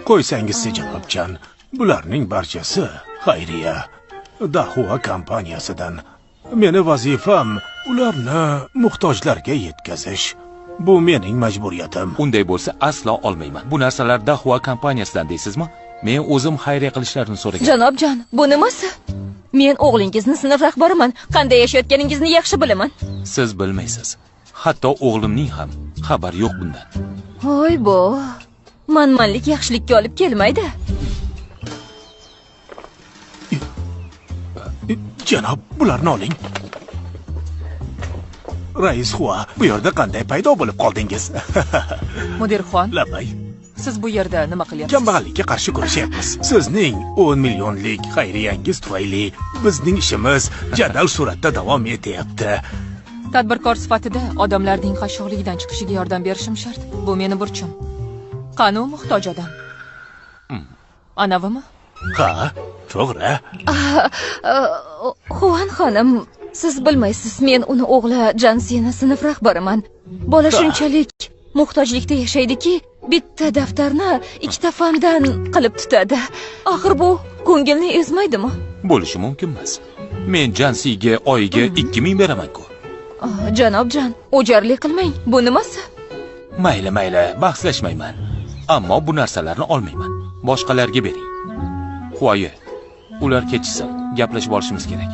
Qo'ysangizchi janobjon, bularning barchasi xayriya Dahua kompaniyasidan. Meni vazifam ularni muhtojlarga yetkazish. Bu mening majburiyatim. Unday bo'lsa aslo olmayman. Bu narsalar Dahua kompaniyasidan deysizmi? Men o'zim xayriya qilishlarini so'ragan. Janobjon, bu nimasi? Men o'g'lingizni sinf rahbariman. Qanday yashayotganingizni yaxshi bilaman. Siz bilmaysiz. Hatto o'g'limning ham xabari yo'q bundan. Voy bo, manmanlik yaxshilikka olib kelmaydi. Janob, bularni oling. Rais Hua, bu yerda qanday paydo bo'lib qoldingiz? Mudirxon, Labay. siz bu yerda nima qilyapsiz? Kambag'allikka qarshi kurashyapmiz. Sizning 10 millionlik xayriyangiz tufayli bizning ishimiz jadal suratda davom etyapti. Tadbirkor sifatida odamlarning qashshoqligidan chiqishiga yordam berishim shart. Bu meni burchim. Qani muhtoj odam? Anavimi? Ha, to'g'ri. Xuan xonim, siz bilmaysiz, men uni o'g'li Jansina sinf rahbariman. Bola shunchalik muhtojlikda yashaydiki, bitta daftarni ikkita fandan qilib tutadi. Axir bu ko'ngilni ezmaydimi? Bo'lishi mumkin emas. Men Jansiga oyiga 2000 beraman-ku. Janobjon, o'jarlik qilmang. Bu nimasi? Mayli, bahslashmayman. Ammo bu narsalarni olmayman. Boshqalarga bering. Huayi, ular ketishsin. Gaplashib olishimiz kerak.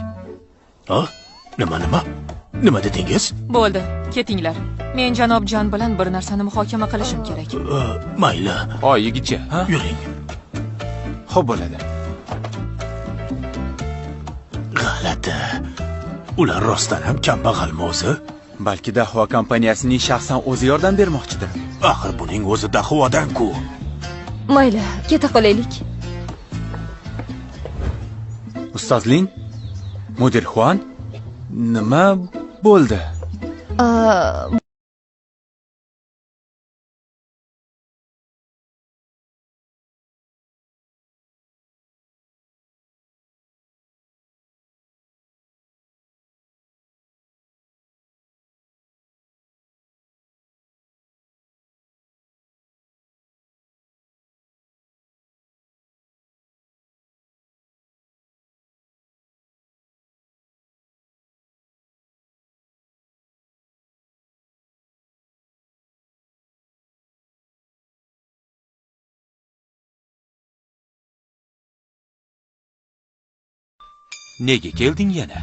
Nima dedingiz? Bo'ldi, ketinglar. Men janobjon bilan bir narsani muhokama qilishim kerak. Mayli. Oyigacha, yuring. Xo'p bo'ladi. G'alati. Ular rostdan ham kambag'almi o'zi? Balki Dahua kompaniyasining shaxsan o'zi yordam bermoqchidir. Axir buning o'zi Dahuadan-ku. Mayli, keta qolaylik. Ustozling, Mudirxon, nima bo'ldi? Nega kelding yana?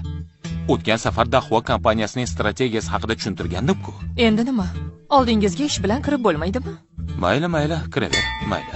O'tgan safar Dahua kompaniyasining strategiyasi haqida tushuntirgandim-ku. Endi nima? Oldingizga ish bilan kirib bo'lmaydimi? Mayli, kiraver, mayli.